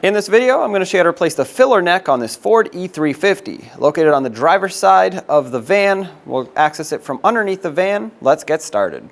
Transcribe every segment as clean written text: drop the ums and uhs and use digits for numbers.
In this video, I'm going to show you how to replace the filler neck on this Ford E-350. Located on the driver's side of the van, we'll access it from underneath the van. Let's get started.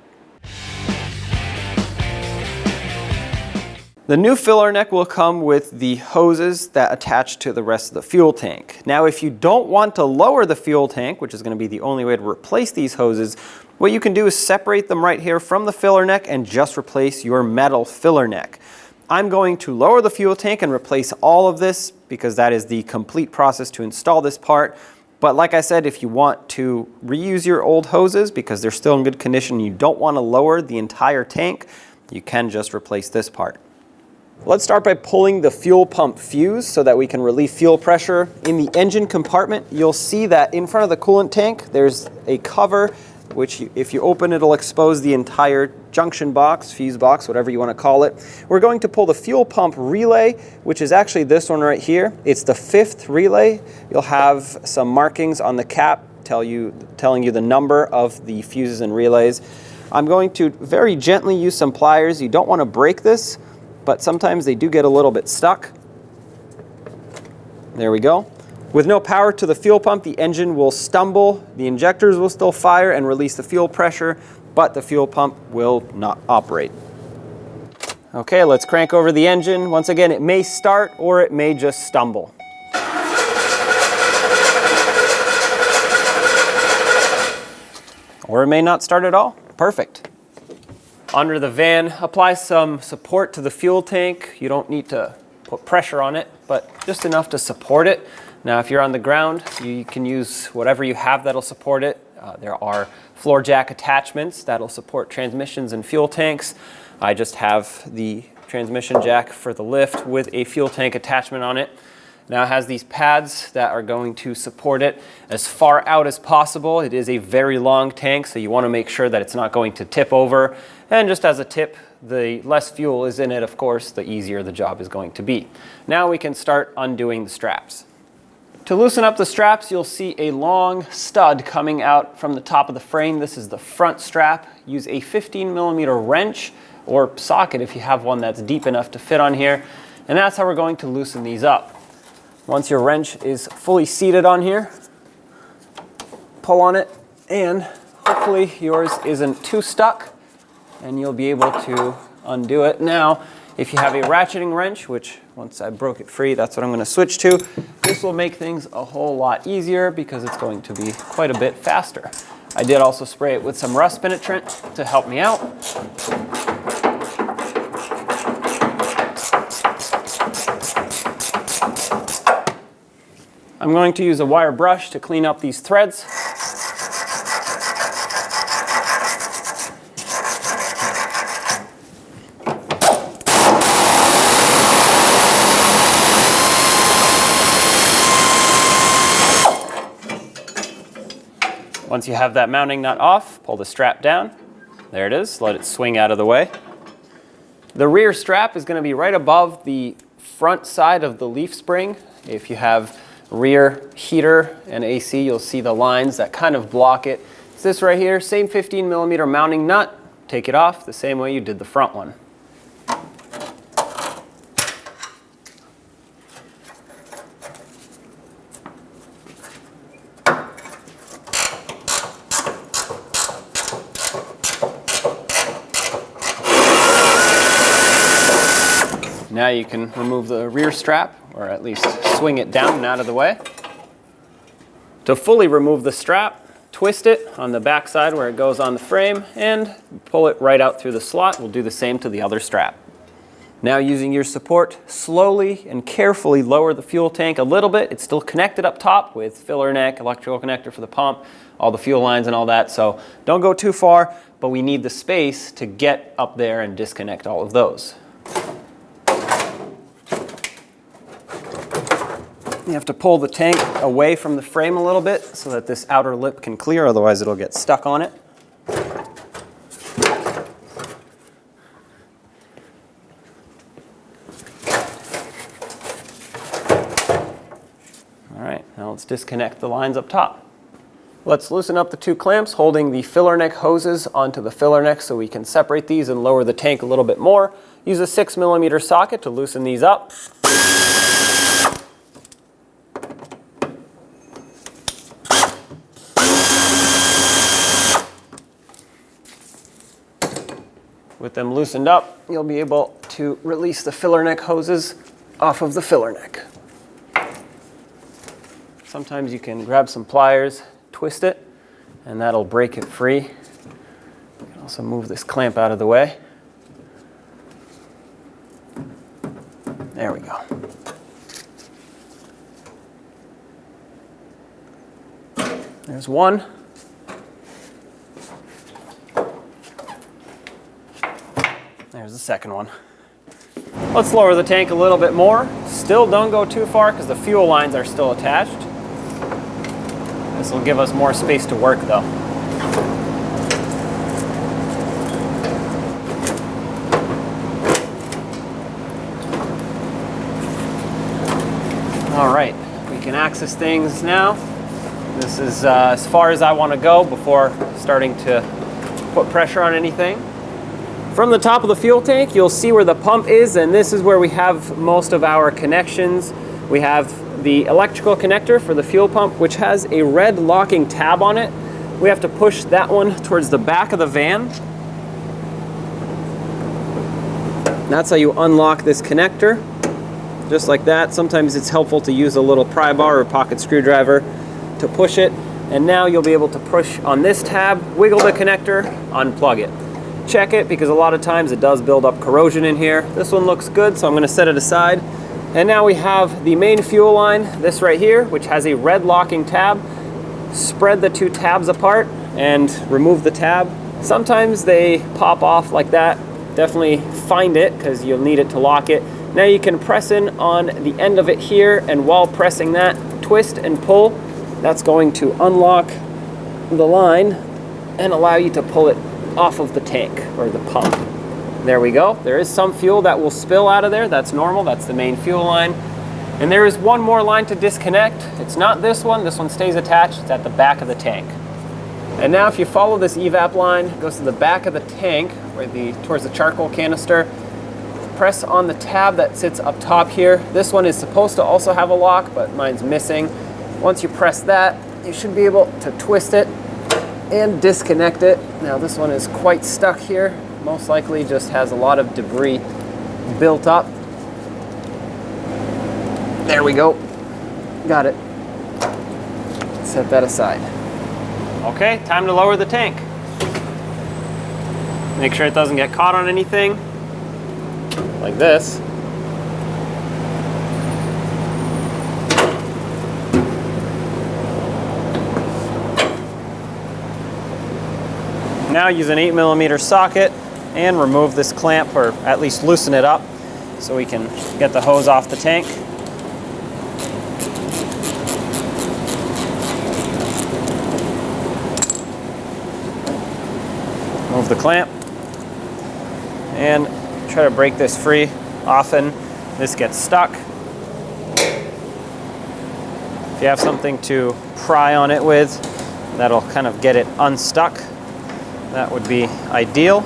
The new filler neck will come with the hoses that attach to the rest of the fuel tank. Now, if you don't want to lower the fuel tank, which is going to be the only way to replace these hoses, what you can do is separate them right here from the filler neck and just replace your metal filler neck. I'm going to lower the fuel tank and replace all of this because that is the complete process to install this part. But like I said, if you want to reuse your old hoses because they're still in good condition and you don't want to lower the entire tank, you can just replace this part. Let's start by pulling the fuel pump fuse so that we can relieve fuel pressure. In the engine compartment, you'll see that in front of the coolant tank, there's a cover which if you open, it'll expose the entire junction box, fuse box, whatever you want to call it. We're going to pull the fuel pump relay, which is actually this one right here. It's the 5th relay. You'll have some markings on the cap telling you the number of the fuses and relays. I'm going to very gently use some pliers. You don't want to break this, but sometimes they do get a little bit stuck. There we go. With no power to the fuel pump, the engine will stumble, the injectors will still fire and release the fuel pressure, but the fuel pump will not operate. Okay, let's crank over the engine. Once again, it may start or it may just stumble. Or it may not start at all. Perfect. Under the van, apply some support to the fuel tank. You don't need to put pressure on it, but just enough to support it. Now, if you're on the ground, you can use whatever you have that'll support it. There are floor jack attachments that'll support transmissions and fuel tanks. I just have the transmission jack for the lift with a fuel tank attachment on it. Now it has these pads that are going to support it as far out as possible. It is a very long tank, so you want to make sure that it's not going to tip over. And just as a tip, the less fuel is in it, of course, the easier the job is going to be. Now we can start undoing the straps. To loosen up the straps, you'll see a long stud coming out from the top of the frame. This is the front strap. Use a 15mm wrench or socket if you have one that's deep enough to fit on here. And that's how we're going to loosen these up. Once your wrench is fully seated on here, pull on it and hopefully yours isn't too stuck and you'll be able to undo it. Now, if you have a ratcheting wrench, which once I broke it free, that's what I'm going to switch to, this will make things a whole lot easier because it's going to be quite a bit faster. I did also spray it with some rust penetrant to help me out. I'm going to use a wire brush to clean up these threads. Once you have that mounting nut off, pull the strap down. There it is. Let it swing out of the way. The rear strap is going to be right above the front side of the leaf spring. If you have rear heater and AC, you'll see the lines that kind of block it. It's this right here, same 15mm mounting nut. Take it off the same way you did the front one. Now you can remove the rear strap, or at least swing it down and out of the way. To fully remove the strap, twist it on the back side where it goes on the frame and pull it right out through the slot. We'll do the same to the other strap. Now using your support, slowly and carefully lower the fuel tank a little bit. It's still connected up top with filler neck, electrical connector for the pump, all the fuel lines and all that, so don't go too far, but we need the space to get up there and disconnect all of those. You have to pull the tank away from the frame a little bit so that this outer lip can clear, otherwise it'll get stuck on it. All right, now let's disconnect the lines up top. Let's loosen up the two clamps holding the filler neck hoses onto the filler neck so we can separate these and lower the tank a little bit more. Use a 6mm socket to loosen these up. With them loosened up, you'll be able to release the filler neck hoses off of the filler neck. Sometimes you can grab some pliers, twist it, and that'll break it free. You can also move this clamp out of the way. There we go. There's one. There's the second one. Let's lower the tank a little bit more. Still don't go too far because the fuel lines are still attached. This will give us more space to work though. All right, we can access things now. This is as far as I want to go before starting to put pressure on anything. From the top of the fuel tank, you'll see where the pump is, and this is where we have most of our connections. We have the electrical connector for the fuel pump, which has a red locking tab on it. We have to push that one towards the back of the van. That's how you unlock this connector, just like that. Sometimes it's helpful to use a little pry bar or pocket screwdriver to push it. And now you'll be able to push on this tab, wiggle the connector, unplug it. Check it, because a lot of times it does build up corrosion in here. This one looks good, so I'm going to set it aside. And now we have the main fuel line, this right here, which has a red locking tab. Spread the two tabs apart and remove the tab. Sometimes they pop off like that. Definitely find it, because you'll need it to lock it. Now you can press in on the end of it here, and while pressing that, twist and pull. That's going to unlock the line and allow you to pull it off of the tank or the pump. There we go. There is some fuel that will spill out of there. That's normal. That's the main fuel line. And there is one more line to disconnect. It's not this one. This one stays attached. It's at the back of the tank. And now if you follow this EVAP line, it goes to the back of the tank towards the charcoal canister. Press on the tab that sits up top here. This one is supposed to also have a lock, but mine's missing. Once you press that, you should be able to twist it and disconnect it. Now this one is quite stuck here. Most likely just has a lot of debris built up. There we go. Got it. Set that aside. Okay, time to lower the tank. Make sure it doesn't get caught on anything, like this. Now use an 8mm socket and remove this clamp, or at least loosen it up so we can get the hose off the tank. Move the clamp and try to break this free. Often this gets stuck. If you have something to pry on it with, that'll kind of get it unstuck. That would be ideal.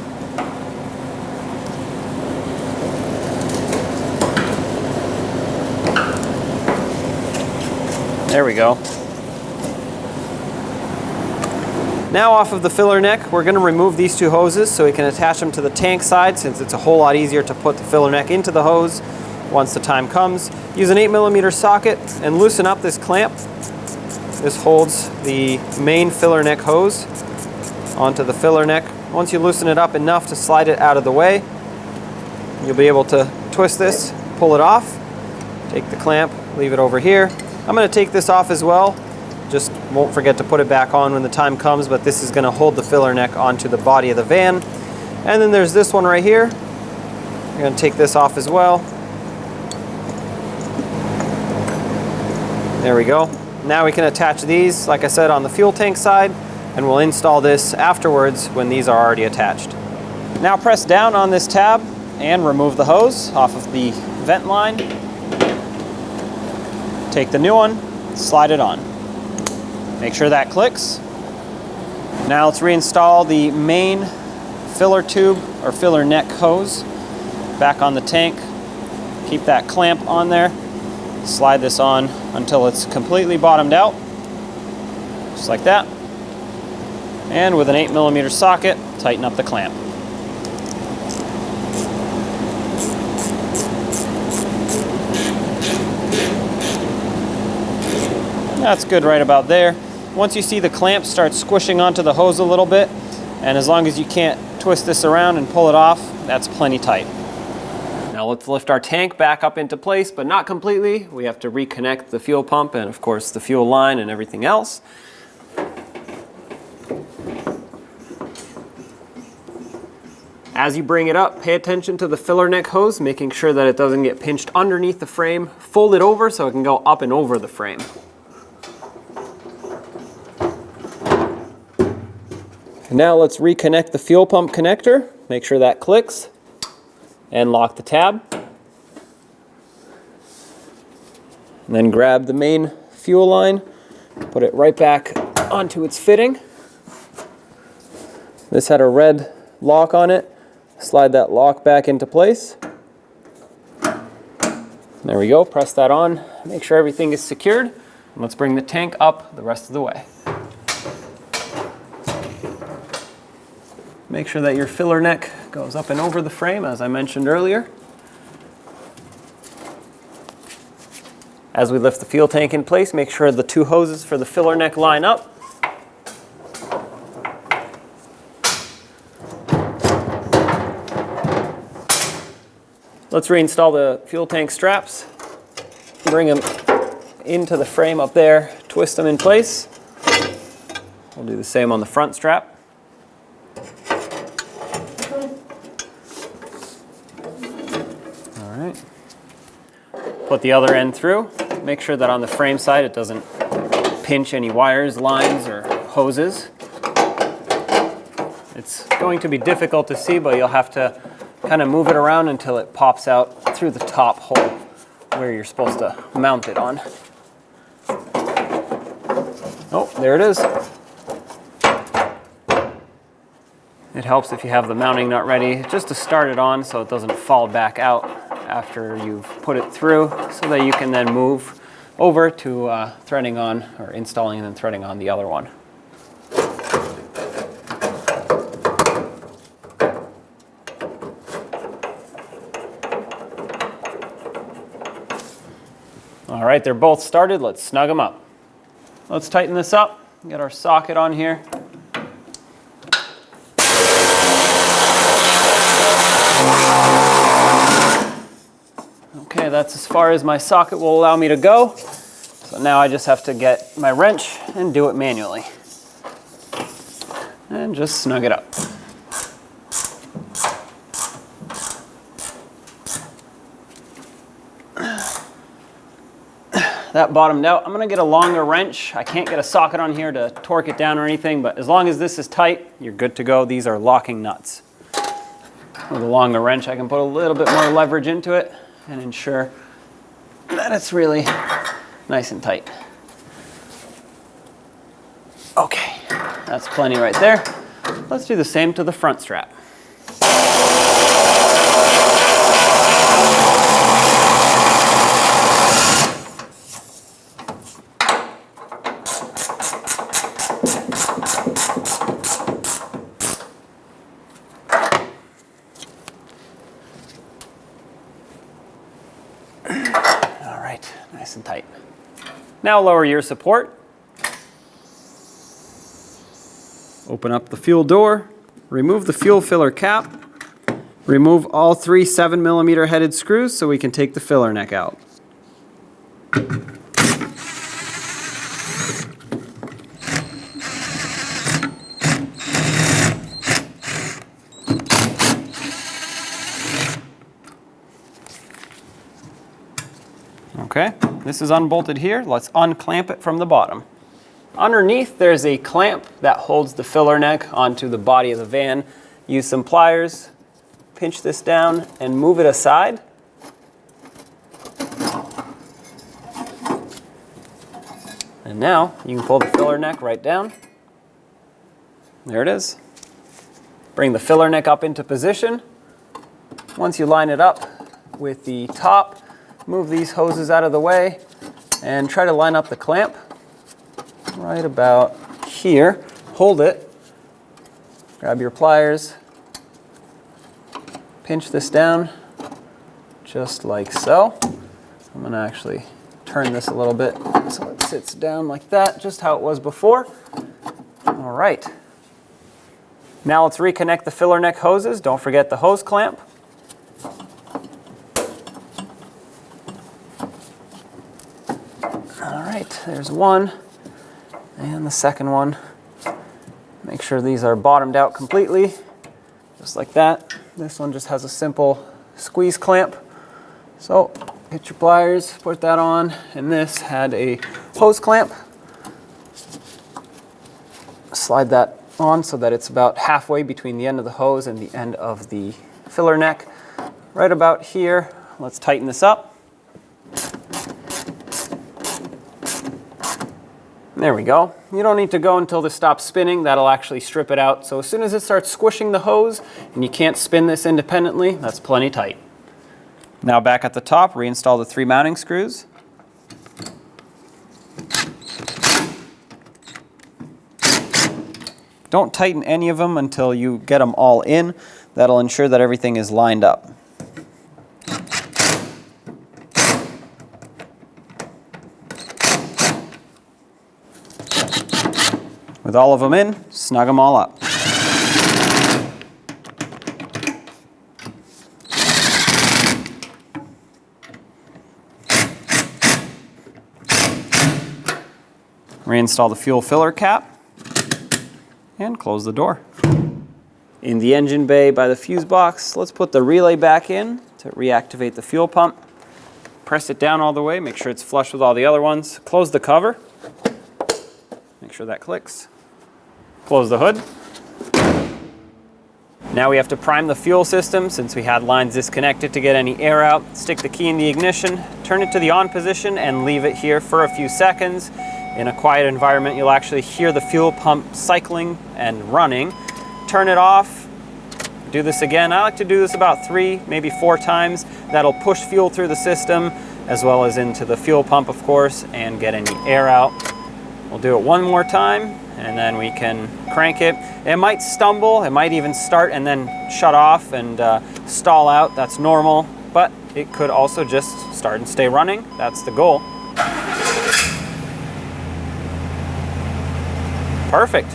There we go. Now off of the filler neck, we're going to remove these two hoses so we can attach them to the tank side, since it's a whole lot easier to put the filler neck into the hose once the time comes. Use an 8mm socket and loosen up this clamp. This holds the main filler neck hose onto the filler neck. Once you loosen it up enough to slide it out of the way, you'll be able to twist this, pull it off, take the clamp, leave it over here. I'm going to take this off as well. Just won't forget to put it back on when the time comes, but this is going to hold the filler neck onto the body of the van. And then there's this one right here. You're going to take this off as well. There we go. Now we can attach these, like I said, on the fuel tank side, and we'll install this afterwards when these are already attached. Now press down on this tab and remove the hose off of the vent line. Take the new one, slide it on. Make sure that clicks. Now let's reinstall the main filler tube or filler neck hose back on the tank. Keep that clamp on there. Slide this on until it's completely bottomed out, just like that. And with an 8mm socket, tighten up the clamp. That's good right about there. Once you see the clamp start squishing onto the hose a little bit, and as long as you can't twist this around and pull it off, that's plenty tight. Now let's lift our tank back up into place, but not completely. We have to reconnect the fuel pump and of course the fuel line and everything else. As you bring it up, pay attention to the filler neck hose, making sure that it doesn't get pinched underneath the frame. Fold it over so it can go up and over the frame. And now let's reconnect the fuel pump connector. Make sure that clicks and lock the tab. And then grab the main fuel line, put it right back onto its fitting. This had a red lock on it. Slide that lock back into place. There we go, press that on. Make sure everything is secured. And let's bring the tank up the rest of the way. Make sure that your filler neck goes up and over the frame, as I mentioned earlier. As we lift the fuel tank in place, make sure the two hoses for the filler neck line up. Let's reinstall the fuel tank straps. Bring them into the frame up there, twist them in place. We'll do the same on the front strap. All right. Put the other end through. Make sure that on the frame side it doesn't pinch any wires, lines, or hoses. It's going to be difficult to see, but you'll have to kind of move it around until it pops out through the top hole where you're supposed to mount it on. Oh, there it is. It helps if you have the mounting nut ready just to start it on so it doesn't fall back out after you've put it through, so that you can then move over to threading on, or installing and then threading on the other one. All right, they're both started. Let's snug them up. Let's tighten this up. Get our socket on here. Okay, that's as far as my socket will allow me to go. So now I just have to get my wrench and do it manually. And just snug it up. That bottomed out. I'm gonna get a longer wrench. I can't get a socket on here to torque it down or anything, but as long as this is tight, you're good to go. These are locking nuts. With a longer wrench, I can put a little bit more leverage into it and ensure that it's really nice and tight. Okay, that's plenty right there. Let's do the same to the front strap. Nice and tight. Now lower your support. Open up the fuel door. Remove the fuel filler cap. Remove all 3 7mm headed screws so we can take the filler neck out. Okay, this is unbolted here. Let's unclamp it from the bottom. Underneath, there's a clamp that holds the filler neck onto the body of the van. Use some pliers, pinch this down, and move it aside. And now, you can pull the filler neck right down. There it is. Bring the filler neck up into position. Once you line it up with the top, move these hoses out of the way and try to line up the clamp right about here. Hold it, grab your pliers, pinch this down just like so. I'm going to actually turn this a little bit so it sits down like that, just how it was before. All right. Now let's reconnect the filler neck hoses. Don't forget the hose clamp. All right, there's one, and the second one. Make sure these are bottomed out completely, just like that. This one just has a simple squeeze clamp. So get your pliers, put that on, and this had a hose clamp. Slide that on so that it's about halfway between the end of the hose and the end of the filler neck. Right about here, let's tighten this up. There we go. You don't need to go until this stops spinning. That'll actually strip it out. So as soon as it starts squishing the hose and you can't spin this independently, that's plenty tight. Now back at the top, reinstall the 3 mounting screws. Don't tighten any of them until you get them all in. That'll ensure that everything is lined up. With all of them in, snug them all up. Reinstall the fuel filler cap and close the door. In the engine bay by the fuse box, let's put the relay back in to reactivate the fuel pump. Press it down all the way, make sure it's flush with all the other ones. Close the cover, make sure that clicks. Close the hood. Now we have to prime the fuel system since we had lines disconnected to get any air out. Stick the key in the ignition, turn it to the on position, and leave it here for a few seconds. In a quiet environment, you'll actually hear the fuel pump cycling and running. Turn it off. Do this again. I like to do this about 3, maybe 4 times. That'll push fuel through the system as well as into the fuel pump, of course, and get any air out. We'll do it one more time, and then we can crank it. It might stumble, it might even start and then shut off and stall out. That's normal, but it could also just start and stay running. That's the goal. Perfect.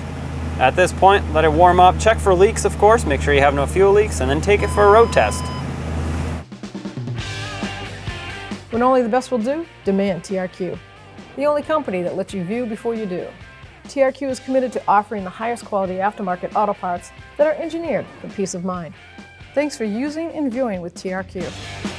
At this point, let it warm up. Check for leaks, of course. Make sure you have no fuel leaks, and then take it for a road test. When only the best will do, demand TRQ. The only company that lets you view before you do. TRQ is committed to offering the highest quality aftermarket auto parts that are engineered for peace of mind. Thanks for using and viewing with TRQ.